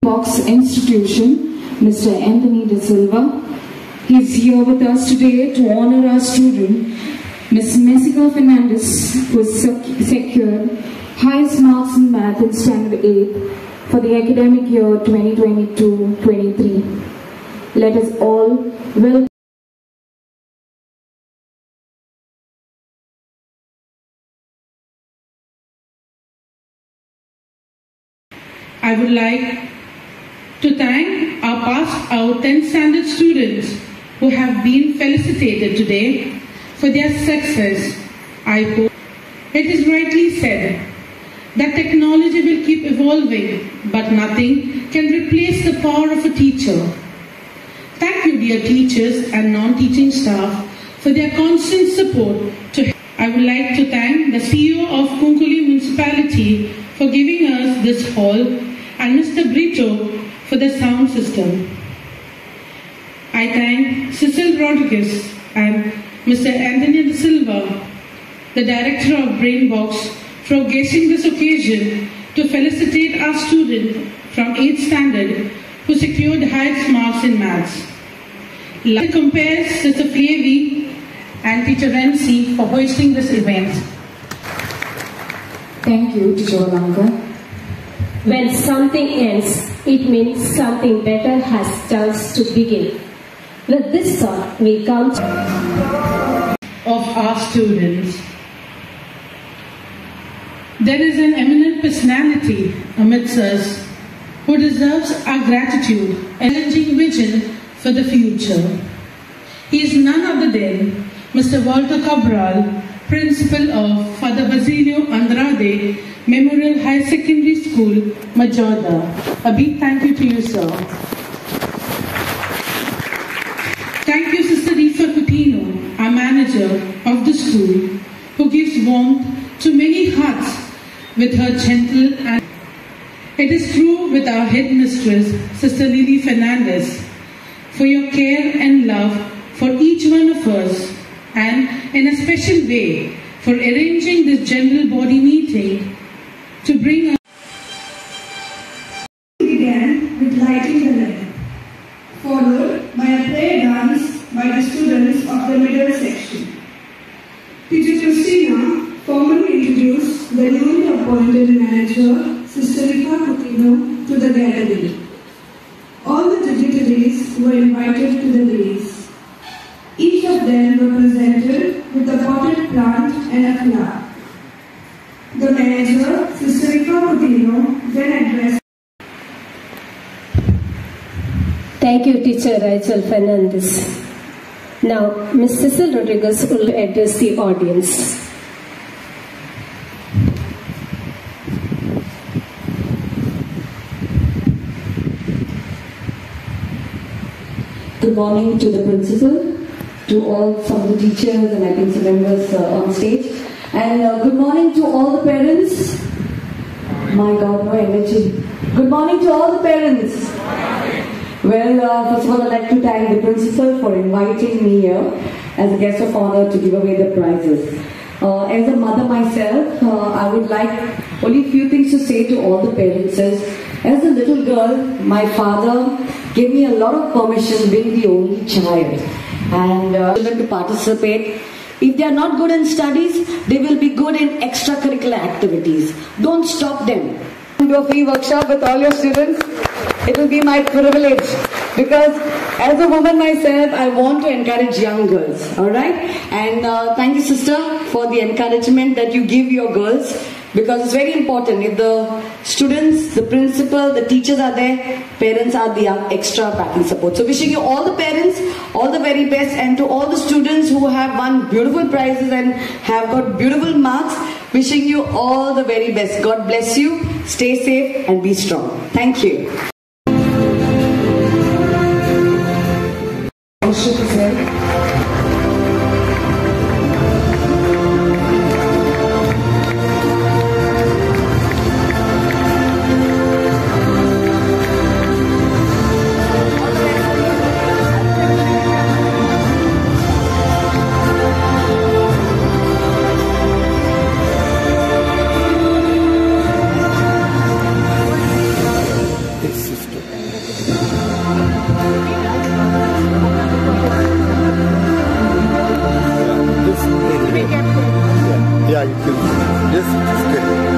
Box Institution, Mr. Anthony De Silva. He is here with us today to honor our student, Ms. Messica Fernandez, who has secured highest marks in math in Standard 8 for the academic year 2022-23. Let us all welcome. I would like to thank our 10th standard students who have been felicitated today for their success. I hope it is rightly said that technology will keep evolving, but nothing can replace the power of a teacher. Thank you, dear teachers and non-teaching staff, for their constant support. I would like to thank the CEO of Kunkuli Municipality for giving us this hall and Mr. Brito for the sound system. I thank Cecil Rodriguez and Mr. Anthony De Silva, the director of Brainbox, for gracing this occasion to felicitate our student from 8th standard who secured the highest marks in maths. Like compares Sister Flavie and Teacher Ramsey for hosting this event. Thank you, Teacher Valanka. When something ends, it means something better has just to begin. With this thought, we come to of our students. There is an eminent personality amidst us who deserves our gratitude and challenging vision for the future. He is none other than Mr. Walter Cabral, Principal of Father Basilio Andrade Memorial High Secondary School, Majorda. A big thank you to you, sir. Thank you, Sister Rifa Coutinho, our manager of the school, who gives warmth to many hearts with her gentle and it is true with our headmistress, Sister Lily Fernandez, for your care and love for each one of us, and in a special way for arranging this general body meeting to bring us. Began with lighting the lamp, followed by a prayer dance by the students of the middle section. Teacher Christina formally introduced the newly appointed manager, Sister Rifa Coutinho, to the gathering. All the dignitaries were invited to the dais. Each of them were presented with a potted plant and a flower. The manager, Sister Rifa Coutinho, then addressed. Thank you, Teacher Rachel Fernandez. Now, Ms. Cecil Rodriguez will address the audience. Good morning to the principal, to all some of the teachers and I think some members on stage. And good morning to all the parents. My God, no energy. Good morning to all the parents. Well, first of all, I'd like to thank the principal for inviting me here as a guest of honor to give away the prizes. As a mother myself, I would like only a few things to say to all the parents. As a little girl, my father gave me a lot of permission being the only child and children to participate. If they are not good in studies, they will be good in extracurricular activities. Don't stop them. Do a free workshop with all your students. It will be my privilege because as a woman myself, I want to encourage young girls. All right? And thank you, sister, for the encouragement that you give your girls because it's very important. If the students, the principal, the teachers are there, parents are the extra backing support. So wishing you all the parents all the very best, and to all the students who have won beautiful prizes and have got beautiful marks, wishing you all the very best. God bless you. Stay safe and be strong. Thank you. Sister Just skill.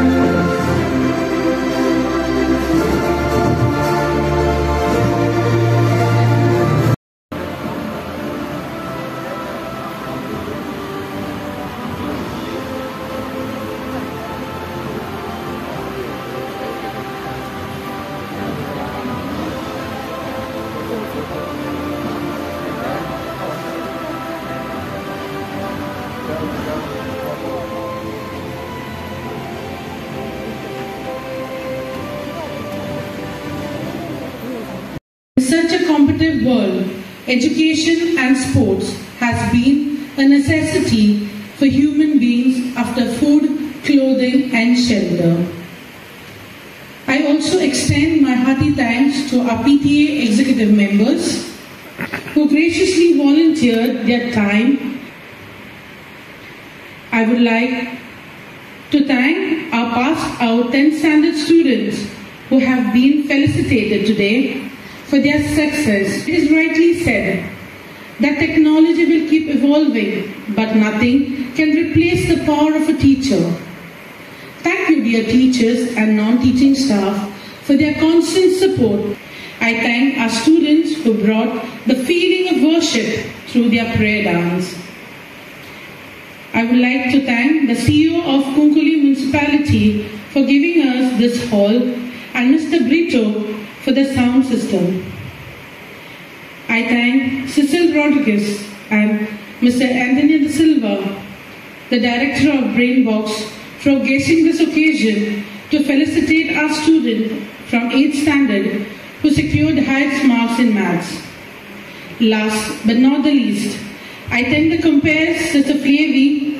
In such a competitive world, education and sports has been a necessity for human beings after food, clothing and shelter. I also extend my hearty thanks to our PTA executive members who graciously volunteered their time. I would like to thank our 10th standard students who have been felicitated today for their success. It is rightly said that technology will keep evolving, but nothing can replace the power of a teacher. Thank you, dear teachers and non-teaching staff, for their constant support. I thank our students who brought the feeling of worship through their prayer dance. I would like to thank the CEO of Kunkuli Municipality for giving us this hall and Mr. Brito for the sound system. I thank Cecil Rodriguez and Mr. Anthony De Silva, the director of Brainbox, for gracing this occasion to felicitate our student from 8th standard who secured highest marks in maths. Last but not the least, I thank the compares Sister Flavie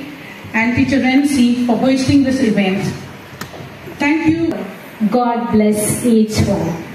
and Teacher Renzi for hosting this event. Thank you. God bless each one.